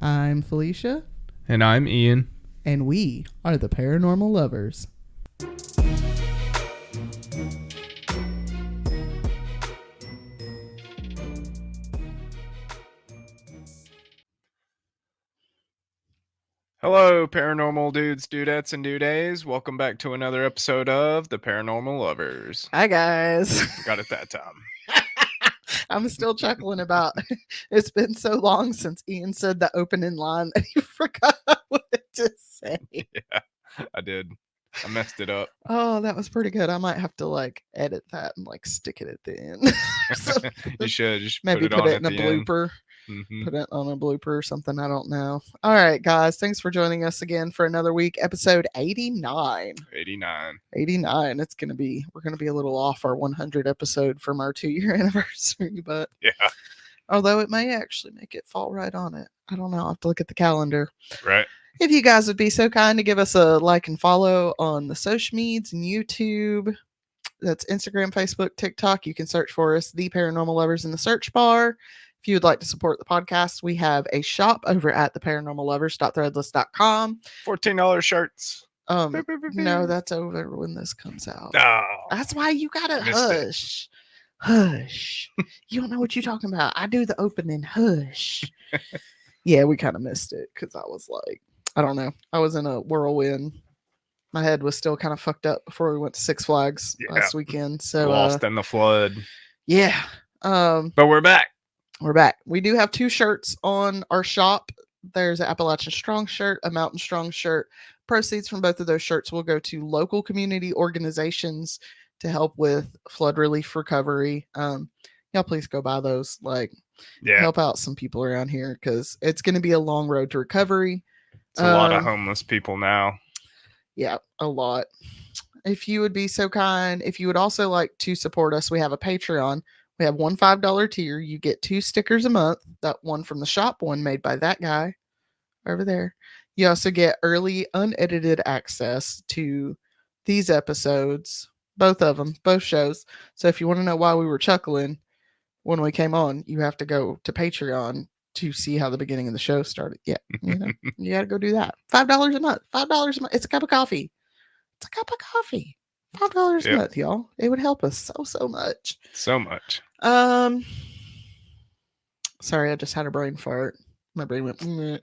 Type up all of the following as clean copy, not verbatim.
I'm Felicia, And I'm Ian. and we are the Paranormal Lovers. Hello, paranormal dudes, dudettes, and dudays. Welcome back to another episode of The Paranormal Lovers. Hi, guys. Got it that time. I'm still chuckling about it's been so long since Ian said the opening line that he forgot what to say. Yeah, I did. I messed it up. Oh, that was pretty good. I might have to edit that and stick it at the end. You should just Maybe put it on it at in a the end. blooper. Mm-hmm. Put it on a blooper or something. I don't know. All right, guys. Thanks for joining us again for another week, episode 89. 89. 89. We're gonna be a little off our 100 episode from our 2-year anniversary, but Yeah, although it may actually make it fall right on it. I don't know. I'll have to look at the calendar. right. If you guys would be so kind to give us a like and follow on the social medias and YouTube, that's Instagram, Facebook, TikTok. You can search for us, The Paranormal Lovers, in the search bar. If you would like to support the podcast, we have a shop over at theParanormalLovers.threadless.com. $14 shirts. No, that's over when this comes out. Oh, That's why you gotta Missed it. hush. Hush. You don't know what you're talking about. I do the opening. Hush. Yeah, we kind of missed it because I was like, I don't know. I was in a whirlwind. My head was still kind of fucked up before we went to Six Flags last weekend. So lost in the flood. yeah. But we're back. We're back. We do have 2 shirts on our shop. There's an Appalachian Strong shirt, a Mountain Strong shirt. Proceeds from both of those shirts will go to local community organizations to help with flood relief recovery. Y'all please go buy those. Yeah, Help out some people around here because it's going to be a long road to recovery. it's a lot of homeless people now. Yeah, a lot. If you would be so kind, if you would also like to support us, we have a Patreon. We have one $5 tier. You get 2 stickers a month. That one from the shop, one made by that guy over there. You also get early unedited access to these episodes, both of them, both shows. So if you want to know why we were chuckling when we came on, you have to go to Patreon to see how the beginning of the show started. Yeah, you got to go do that. $5 a month. $5 a month. It's a cup of coffee. It's a cup of coffee. $5 a month, y'all. It would help us so much. So much. Sorry, I just had a brain fart. My brain went.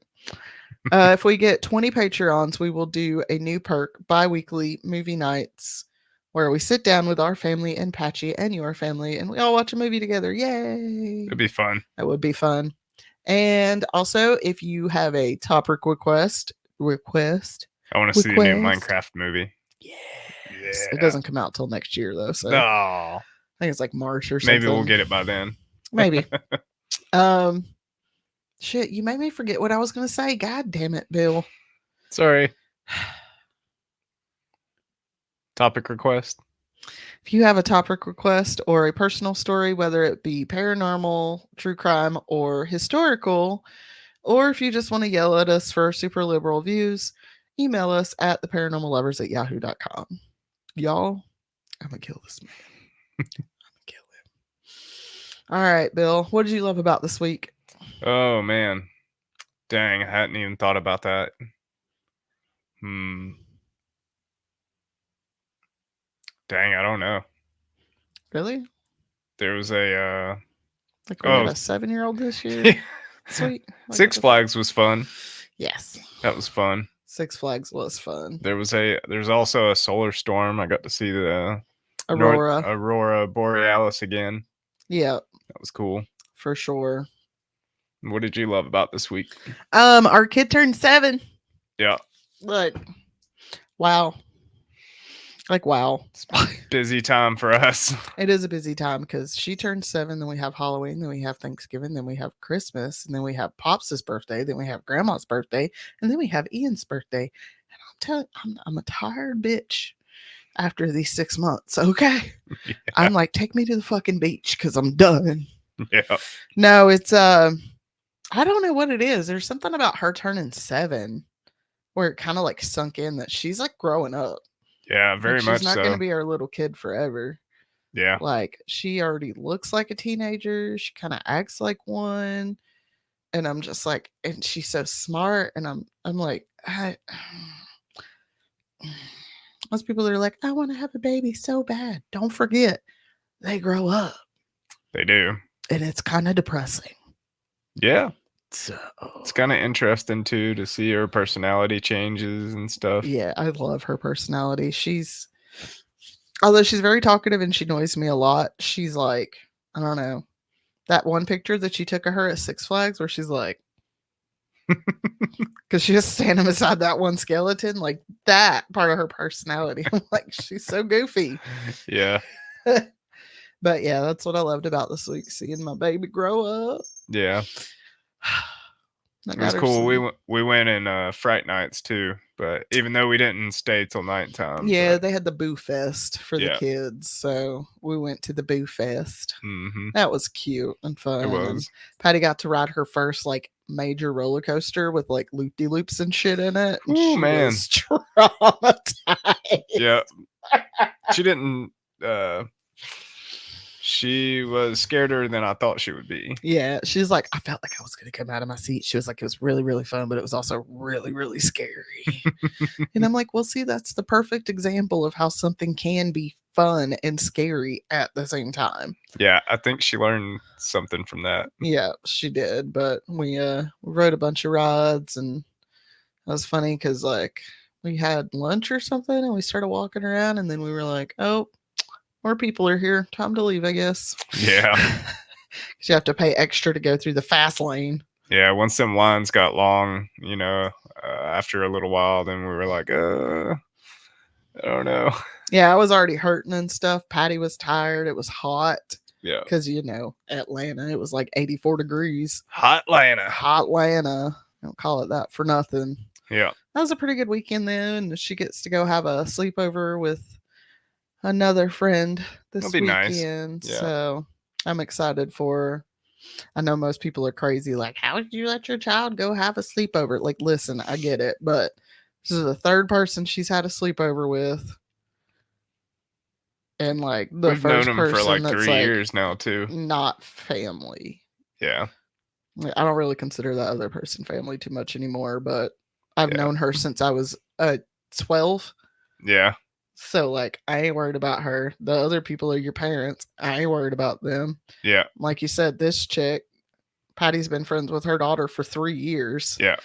If we get 20 Patreons, we will do a new perk, bi-weekly movie nights, where we sit down with our family and Patchy and your family, and we all watch a movie together. Yay! It'd be fun. That would be fun. And also, if you have a topic request, I want to see the new Minecraft movie. Yes. Yeah. It doesn't come out till next year though, so no. I think it's like March or something. Maybe we'll get it by then. Maybe. Shit, you made me forget what I was going to say. God damn it, Bill. Sorry. Topic request. If you have a topic request or a personal story, whether it be paranormal, true crime, or historical, or if you just want to yell at us for super liberal views, email us at theparanormallovers@yahoo.com. Y'all, I'm going to kill this man. I'm going to kill him. All right, Bill, what did you love about this week? Oh, man. Dang, I hadn't even thought about that. Dang, I don't know. Really? There was a... we had a 7-year-old this year? Sweet. Six Flags was fun. Yes. That was fun. Six Flags was fun. There's also a solar storm. I got to see the Aurora Borealis again. Yeah. That was cool. For sure. What did you love about this week? Our kid turned 7. Yeah. Wow. Wow. It's a busy time for us. It is a busy time because she turned 7, then we have Halloween, then we have Thanksgiving, then we have Christmas, and then we have Pops' birthday, then we have Grandma's birthday, and then we have Ian's birthday. And I'm telling you, I'm a tired bitch after these 6 months, okay? Yeah. I'm like, take me to the fucking beach because I'm done. Yeah. No, it's I don't know what it is. There's something about her turning 7 where it kind of sunk in that she's growing up. Yeah, very much so. She's not going to be our little kid forever. Yeah. She already looks like a teenager. She kind of acts like one. And I'm just like, and she's so smart. And I'm like, most people are like, I want to have a baby so bad. Don't forget, they grow up. They do. And it's kind of depressing. Yeah. So it's kind of interesting too to see her personality changes and stuff. Yeah, I love her personality. Although she's very talkative and she annoys me a lot, she's like, I don't know, that one picture that she took of her at Six Flags where she's like, because she's just standing beside that one skeleton, like that part of her personality. I'm like, she's so goofy. Yeah. But yeah, that's what I loved about this week, seeing my baby grow up. Yeah. It was cool. We went in Fright Nights too, but even though we didn't stay till nighttime. Yeah, they had the Boo Fest for the kids, so we went to the Boo Fest. Mm-hmm. That was cute and fun. It was. And Patty got to ride her first like major roller coaster with like loop-de-loops and shit in it. And oh man, was traumatized. Yeah, she didn't. She was scarier than I thought she would be. Yeah, she's like, I felt like I was going to come out of my seat. She was like, it was really, really fun, but it was also really, really scary. And I'm like, well, see, that's the perfect example of how something can be fun and scary at the same time. Yeah, I think she learned something from that. Yeah, she did. But we rode a bunch of rides, and it was funny because like we had lunch or something, and we started walking around, and then we were like, oh, more people are here. Time to leave, I guess. Yeah. Because you have to pay extra to go through the fast lane. Yeah, once them lines got long, after a little while, then we were like, I don't know. Yeah, I was already hurting and stuff. Patty was tired. It was hot. Yeah. Because, Atlanta, it was like 84 degrees. Hot Atlanta. Don't call it that for nothing. Yeah. That was a pretty good weekend then. And she gets to go have a sleepover with another friend this weekend. Nice. Yeah. So I'm excited for her. I know most people are crazy, like, how did you let your child go have a sleepover? Like, listen, I get it, but this is the third person she's had a sleepover with. And like we've first known him for like 3 years now too. Not family. Yeah. I don't really consider that other person family too much anymore, but I've known her since I was 12. Yeah. So, like, I ain't worried about her. The other people are your parents. I ain't worried about them. Yeah. Like you said, this chick, Patty's been friends with her daughter for 3 years. Yeah.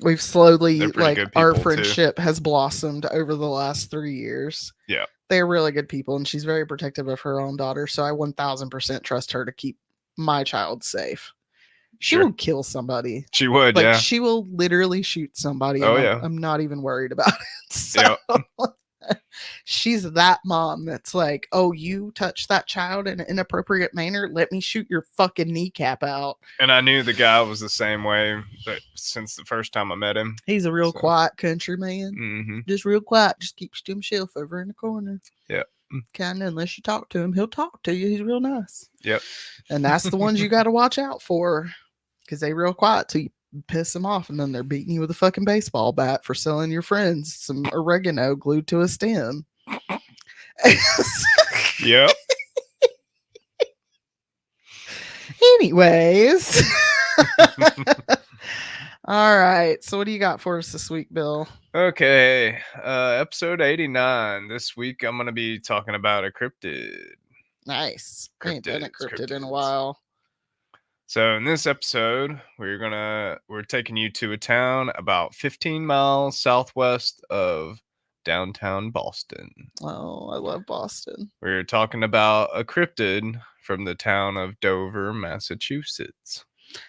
We've slowly, like, our friendship has blossomed over the last 3 years. Yeah. They're really good people, and she's very protective of her own daughter. So I 1000% trust her to keep my child safe. She will kill somebody. She would, like, yeah. She will literally shoot somebody. Oh, yeah. I'm not even worried about it. So, she's that mom that's like, oh, you touch that child in an inappropriate manner, let me shoot your fucking kneecap out. And I knew the guy was the same way since the first time I met him. He's a real quiet country man. Mm-hmm. Just real quiet. Just keeps to himself over in the corner. Yeah. Kind of, unless you talk to him, he'll talk to you. He's real nice. Yep. And that's the ones you got to watch out for, because they real quiet till you piss them off, and then they're beating you with a fucking baseball bat for selling your friends some oregano glued to a stem. Yep. Anyways. All right. So what do you got for us this week, Bill? Okay. Episode 89. This week I'm going to be talking about a cryptid. Nice. I ain't done a cryptid in a while. So in this episode, we're taking you to a town about 15 miles southwest of downtown Boston. Oh, I love Boston. We're talking about a cryptid from the town of Dover, Massachusetts.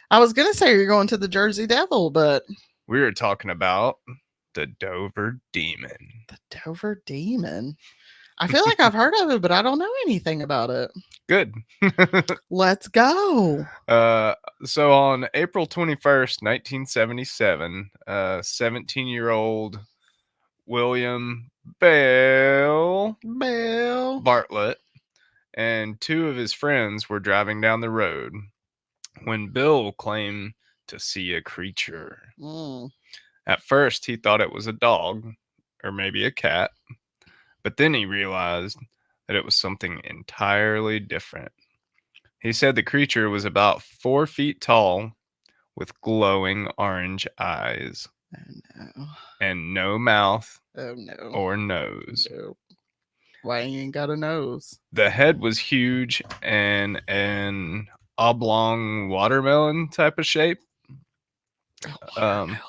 I was going to say you're going to the Jersey Devil, but we were talking about the Dover Demon. The Dover Demon? I feel like I've heard of it, but I don't know anything about it. Good. Let's go. So on April 21st, 1977, 17-year-old William Bale Bartlett and two of his friends were driving down the road when Bill claimed to see a creature. At first, he thought it was a dog or maybe a cat, but then he realized that it was something entirely different. He said the creature was about 4 feet tall, with glowing orange eyes Oh no. and no mouth Oh no. or nose. No. Why he ain't got a nose? The head was huge and an oblong watermelon type of shape. Oh, Um, watermelon.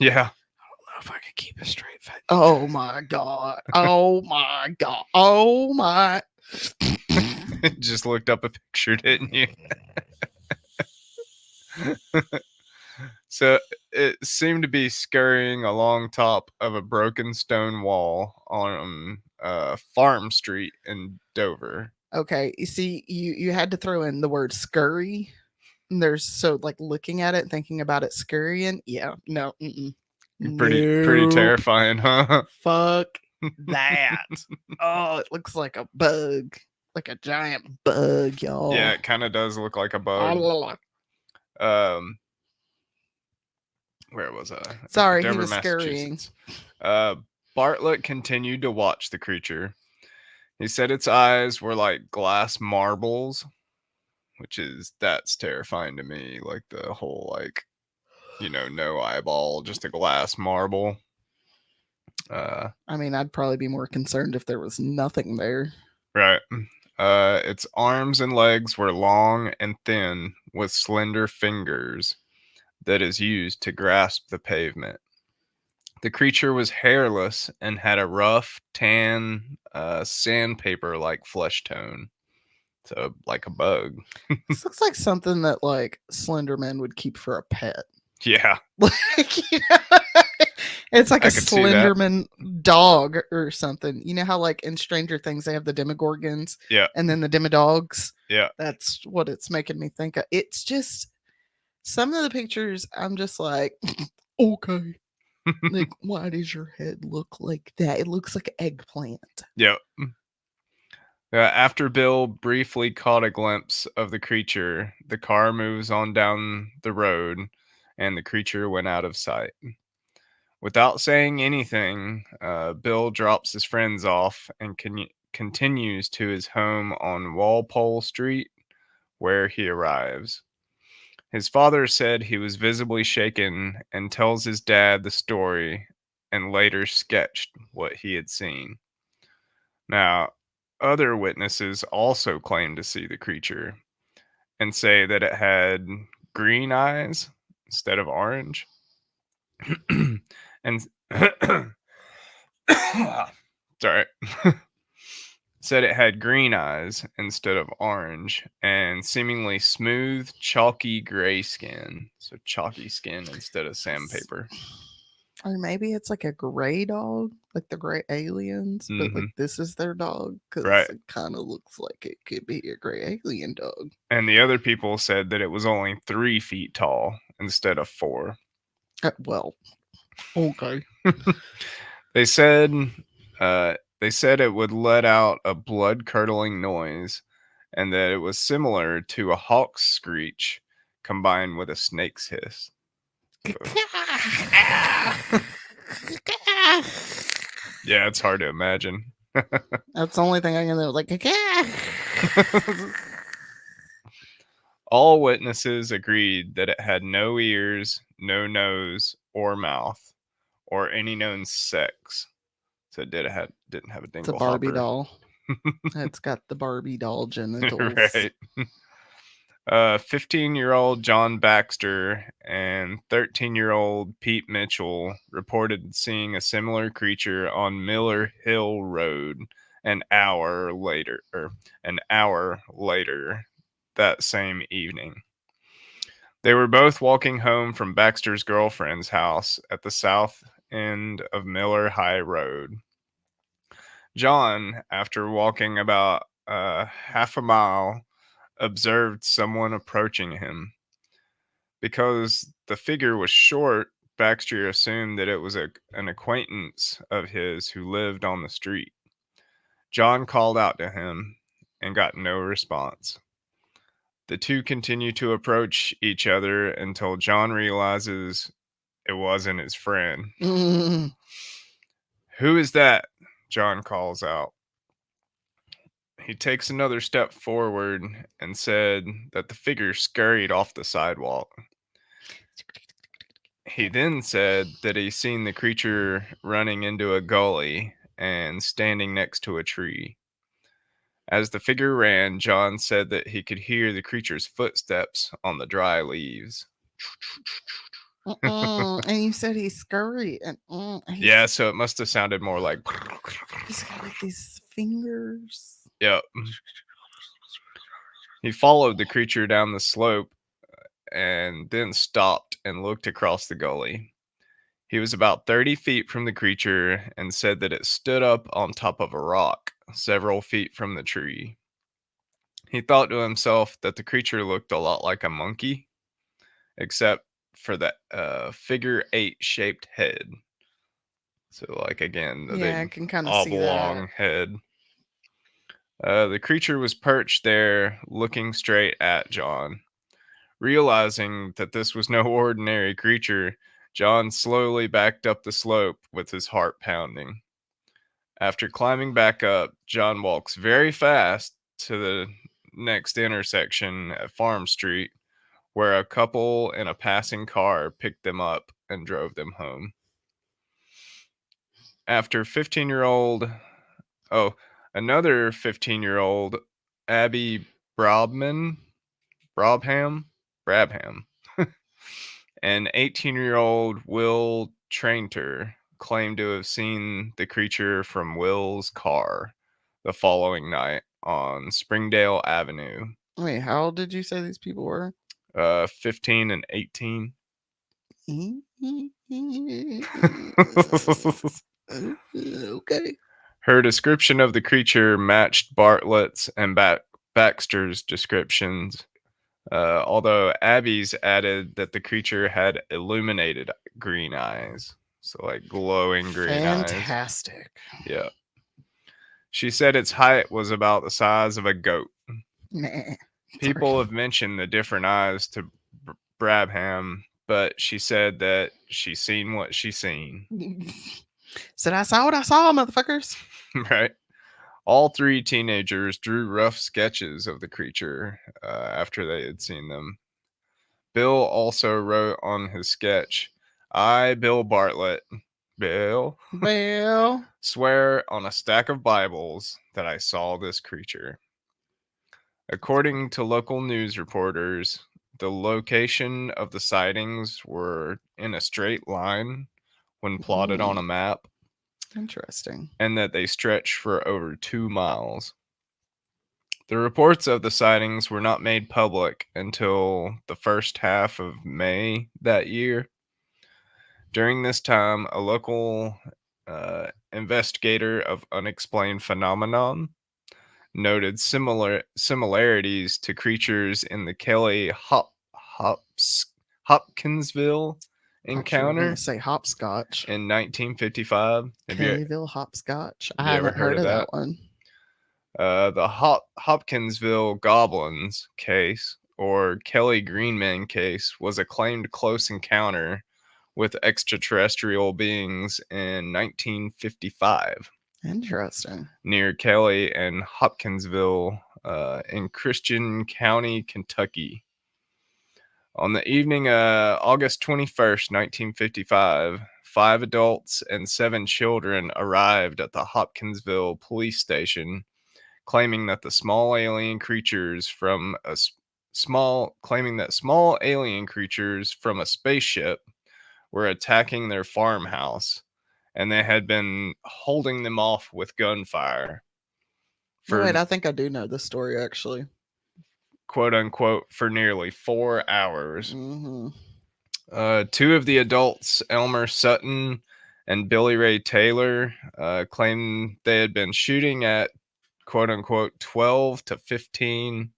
yeah, I don't know if I could keep a straight face. Oh my god. Oh my god. Oh my. just looked up a picture, didn't you? So it seemed to be scurrying along top of a broken stone wall on Farm Street in Dover. Okay, you see, you had to throw in the word scurry. And there's so like looking at it, thinking about it scurrying. Yeah, no, Pretty nope. terrifying, huh? Fuck that. Oh, it looks like a bug, like a giant bug, Yeah, y'all. it kind of does look like a bug. Oh, Um, where was I? sorry, he Dover, was scurrying. Massachusetts. Uh, Bartlett continued to watch the creature. He said its eyes were like glass marbles, that's terrifying to me. Like the whole no eyeball, just a glass marble. I mean, I'd probably be more concerned if there was nothing there. Right. Its arms and legs were long and thin with slender fingers that is used to grasp the pavement. The creature was hairless and had a rough, tan, sandpaper like flesh tone. So, like a bug. This looks like something that like Slenderman would keep for a pet. Yeah, Like, it's like a I could see that. Slenderman dog or something. You know how like in Stranger Things they have the Demogorgons Yeah, and then the Demodogs? yeah. That's what it's making me think of. It's just some of the pictures I'm just like, okay. Like, why does your head look like that? It looks like an eggplant. Yeah. After Bill briefly caught a glimpse of the creature, the car moves on down the road and the creature went out of sight. Without saying anything, Bill drops his friends off and continues to his home on Walpole Street, where he arrives. His father said he was visibly shaken and tells his dad the story and later sketched what he had seen. Now, other witnesses also claim to see the creature and say that it had green eyes instead of orange. and sorry. Said it had green eyes instead of orange and seemingly smooth, chalky gray skin. So chalky skin instead of sandpaper. Or maybe it's like a gray dog, like the gray aliens, but like Hmm. this is their dog because Right. it kind of looks like it could be a gray alien dog. And the other people said that it was only 3 feet tall instead of 4. Well, okay. They said they said it would let out a blood curdling noise and that it was similar to a hawk's screech combined with a snake's hiss. Yeah, it's hard to imagine. That's the only thing I can do. Like, All witnesses agreed that it had no ears, no nose or mouth, or any known sex. So it didn't have a it's a dingle Barbie hopper. doll. It's got the Barbie doll genitals. Right. 15-year-old John Baxter and 13-year-old Pete Mitchell reported seeing a similar creature on Miller Hill Road an hour later that same evening. They were both walking home from Baxter's girlfriend's house at the south end of Miller High Road. John, after walking about half a mile, observed someone approaching him. Because the figure was short, Baxter assumed that it was an acquaintance of his who lived on the street. John called out to him and got no response. The two continue to approach each other until John realizes it wasn't his friend. Mm. Who is that? John calls out. He takes another step forward and said that the figure scurried off the sidewalk. He then said that he seen the creature running into a gully and standing next to a tree. As the figure ran, John said that he could hear the creature's footsteps on the dry leaves. And you said he's scurry and Yeah, so it must have sounded more like. he's got like these fingers. Yep. He followed the creature down the slope and then stopped and looked across the gully. He was about 30 feet from the creature and said that it stood up on top of a rock several feet from the tree. He thought to himself that the creature looked a lot like a monkey, except for that figure eight shaped head. So, like, again, the Yeah, I big can kind of see that. oblong head. The creature was perched there looking straight at John. Realizing that this was no ordinary creature, John slowly backed up the slope with his heart pounding. After climbing back up, John walks very fast to the next intersection at Farm Street, where a couple in a passing car picked them up and drove them home. After 15-year-old, oh, another 15-year-old, Abby Brabham, Brabham, and 18-year-old Will Trainter claimed to have seen the creature from Will's car the following night on Springdale Avenue. Wait, how old did you say these people were? 15 and 18. Okay. Her description of the creature matched Bartlett's and Baxter's descriptions, although Abby's added that the creature had illuminated green eyes. So, like, glowing green eyes. Fantastic. Yeah. She said its height was about the size of a goat. Nah. People have mentioned the different eyes to Brabham, but she said that she seen what she seen. Said I saw what I saw, motherfuckers. Right? All three teenagers drew rough sketches of the creature after they had seen them. Bill also wrote on his sketch, I, Bill Bartlett, Bill, Well, swear on a stack of Bibles that I saw this creature. According to local news reporters, the location of the sightings were in a straight line when plotted on a map, interesting. and that they stretched for over 2 miles. The reports of the sightings were not made public until the first half of May that year. During this time, a local investigator of unexplained phenomenon noted similarities to creatures in the Kelly Hopkinsville Thought you were encounter gonna say hopscotch. in 1955. Kellyville hopscotch. I have you ever haven't heard of that? that one. The Hopkinsville Goblins case, or Kelly Greenman case, was a claimed close encounter with extraterrestrial beings in 1955 Interesting. near Kelly and Hopkinsville in Christian County, Kentucky. On the evening of August 21st, 1955, 5 adults and 7 children arrived at the Hopkinsville police station, claiming that small alien creatures from a spaceship were attacking their farmhouse, and they had been holding them off with gunfire Oh, wait, for I think I do know this story actually. quote unquote for nearly 4 hours. Mm-hmm. 2 of the adults, Elmer Sutton and Billy Ray Taylor, claimed they had been shooting at quote unquote 12 to 15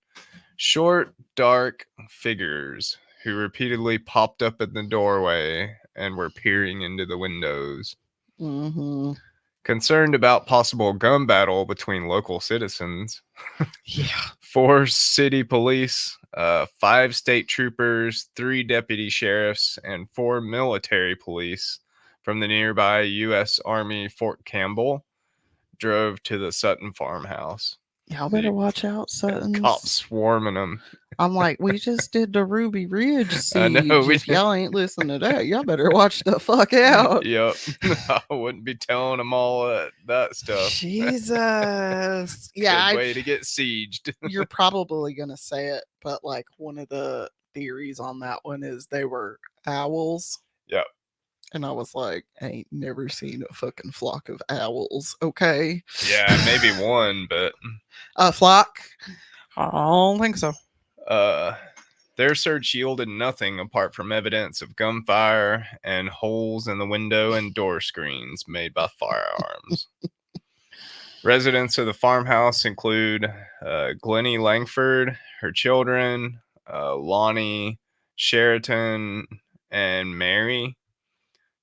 short, dark figures who repeatedly popped up in the doorway and were peering into the windows. Mm-hmm. Concerned about possible gun battle between local citizens, Yeah. 4 city police, 5 state troopers, 3 deputy sheriffs, and 4 military police from the nearby U.S. Army Fort Campbell drove to the Sutton farmhouse. Y'all better watch out, Suttons. Cops swarming them. I'm like, we just did the Ruby Ridge I know, siege. If y'all ain't listening to that, y'all better watch the fuck out. Yep. I wouldn't be telling them all that stuff. Jesus. Yeah, Good way to get sieged. you're probably gonna say it, but like one of the theories on that one is they were owls. Yep. And I was like, I ain't never seen a fucking flock of owls. Okay. Yeah, maybe one, but A flock? I don't think so. Their search yielded nothing apart from evidence of gunfire and holes in the window and door screens made by firearms. Residents of the farmhouse include Glennie Langford, her children, Lonnie Sheraton, and Mary,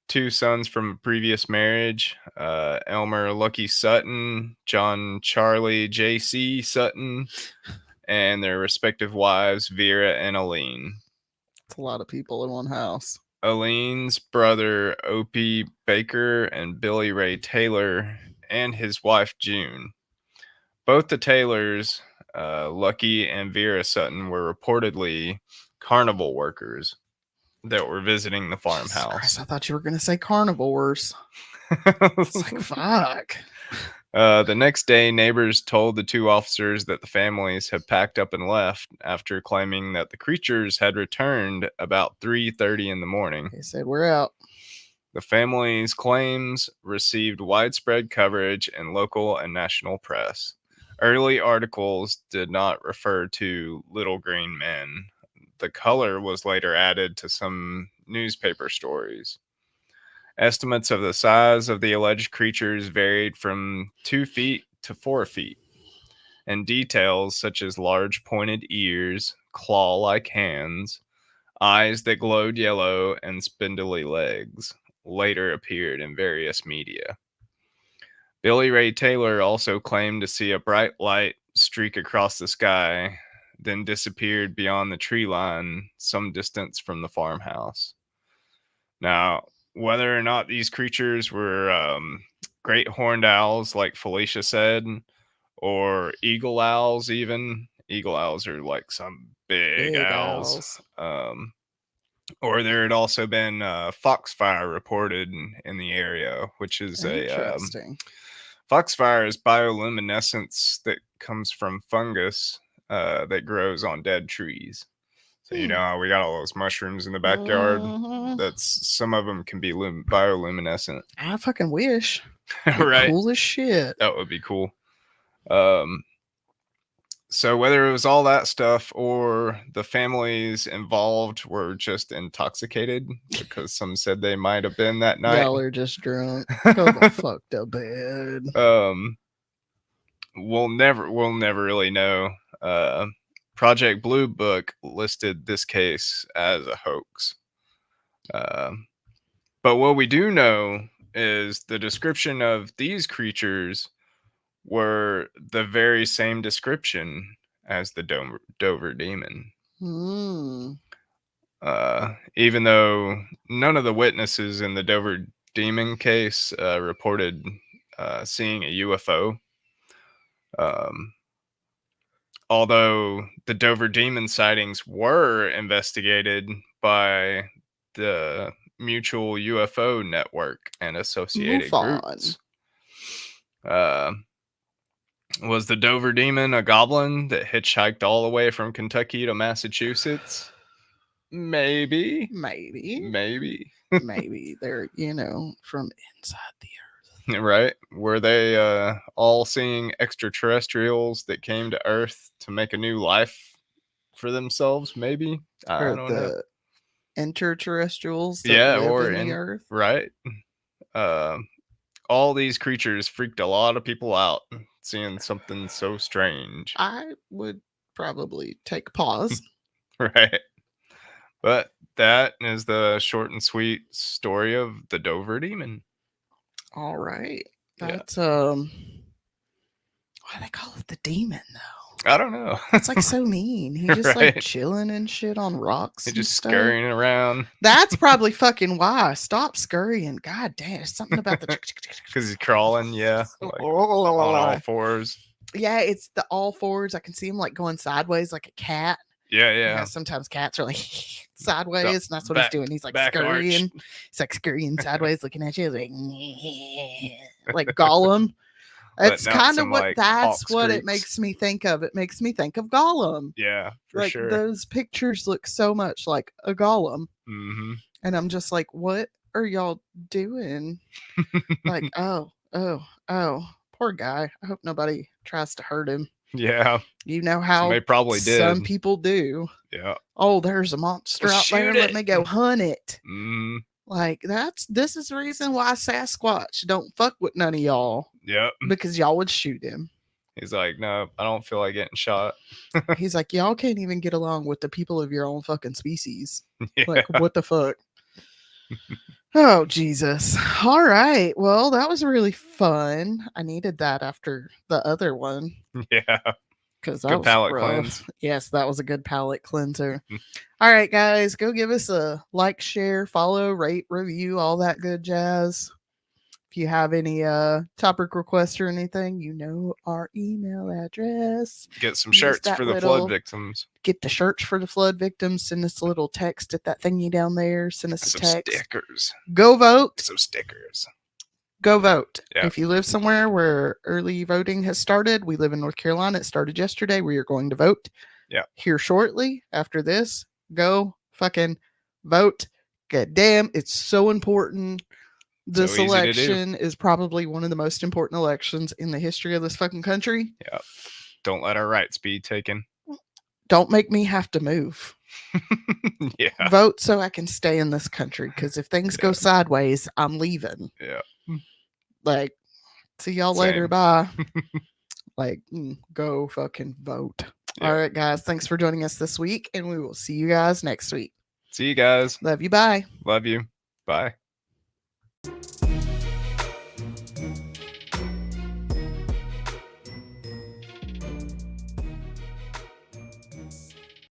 two sons from a previous marriage, Elmer Lucky Sutton, John Charlie J.C. Sutton, and their respective wives, Vera and Aline. It's a lot of people in one house. Aline's brother, Opie Baker, and Billy Ray Taylor, and his wife, June. Both the Taylors, Lucky and Vera Sutton, were reportedly carnival workers that were visiting the farmhouse. Christ, I thought you were going to say carnivores. It's like, fuck. The next day, neighbors told the two officers that the families had packed up and left after claiming that the creatures had returned about 3:30 in the morning. They said, we're out. The family's claims received widespread coverage in local and national press. Early articles did not refer to little green men. The color was later added to some newspaper stories. Estimates of the size of the alleged creatures varied from 2 feet to 4 feet, and details such as large pointed ears, claw-like hands, eyes that glowed yellow, and spindly legs later appeared in various media. Billy Ray Taylor also claimed to see a bright light streak across the sky, then disappeared beyond the tree line some distance from the farmhouse. Now, whether or not these creatures were great horned owls, like Felicia said, or eagle owls, even eagle owls are like some big owls. Or there had also been foxfire reported in the area, which is interesting. Foxfire is bioluminescence that comes from fungus that grows on dead trees. So you know how we got all those mushrooms in the backyard. That's some of them can be bioluminescent. I fucking wish. Right? Cool as shit. That would be cool. So whether it was all that stuff or the families involved were just intoxicated, because some said they might have been that night. Y'all are just drunk. Go the fuck to bed. We'll never really know. Project Blue Book listed this case as a hoax. But what we do know is the description of these creatures were the very same description as the Dover Demon. Even though none of the witnesses in the Dover Demon case reported seeing a UFO. Although the Dover Demon sightings were investigated by the Mutual UFO Network and associated groups. Was the Dover Demon a goblin that hitchhiked all the way from Kentucky to Massachusetts? Maybe. Maybe they're, from inside the earth. Right? Were they all seeing extraterrestrials that came to Earth to make a new life for themselves? Maybe. I don't know. Interterrestrials that live in the earth. Right. All these creatures freaked a lot of people out seeing something so strange. I would probably take pause. Right. But that is the short and sweet story of the Dover Demon. All right. That's why do they call it the demon though? I don't know. It's like so mean. He just like chilling and shit on rocks. He's just scurrying around. That's probably fucking why. Stop scurrying. God damn, something about the because he's crawling, like on all fours. Yeah, it's the all fours. I can see him like going sideways like a cat. Yeah, You yeah. know, sometimes cats are like sideways, and that's what he's doing. He's like back scurrying. arch. He's like scurrying sideways, looking at you like Gollum. It's Letting out kind of some what like that's hawk what it screeks. makes me think of. It makes me think of Gollum. Yeah, for Like sure. those pictures look so much like a Gollum. Mm-hmm. And I'm just like, what are y'all doing? Like, oh, poor guy. I hope nobody tries to hurt him. Yeah. You know how Somebody probably some did. people do. Yeah. Oh, there's a monster Let's out there. shoot Let it. me go hunt it. Mm, Like this is the reason why Sasquatch don't fuck with none of y'all. yep. Because y'all would shoot him. He's like, no, I don't feel like getting shot. He's like, y'all can't even get along with the people of your own fucking species. Yeah. Like, what the fuck? Oh, Jesus. All right. Well, that was really fun. I needed that after the other one Yeah. because that Good was palate rough. cleanse. Yes, that was a good palate cleanser. All right, guys, go give us a like, share, follow, rate, review, all that good jazz. If you have any topic requests or anything, you know our email address. Get some Use shirts that for the little- flood victims. Get the shirts for the flood victims. Send us a little text at that thingy down there. Send us a Some text. stickers. Go vote. Some stickers. Go vote. Yeah. If you live somewhere where early voting has started, we live in North Carolina. It started yesterday. We are going to vote. Yeah. Here shortly after this. Go fucking vote. God damn, it's so important. This So easy to do. election is probably one of the most important elections in the history of this fucking country. Yeah. Don't let our rights be taken. Don't make me have to move. Yeah. Vote so I can stay in this country. Because if things go sideways, I'm leaving. Yeah. Like, see y'all later. Bye. Like, go fucking vote. Yeah. All right, guys. Thanks for joining us this week. And we will see you guys next week. See you guys. Love you. Bye. Love you. Bye.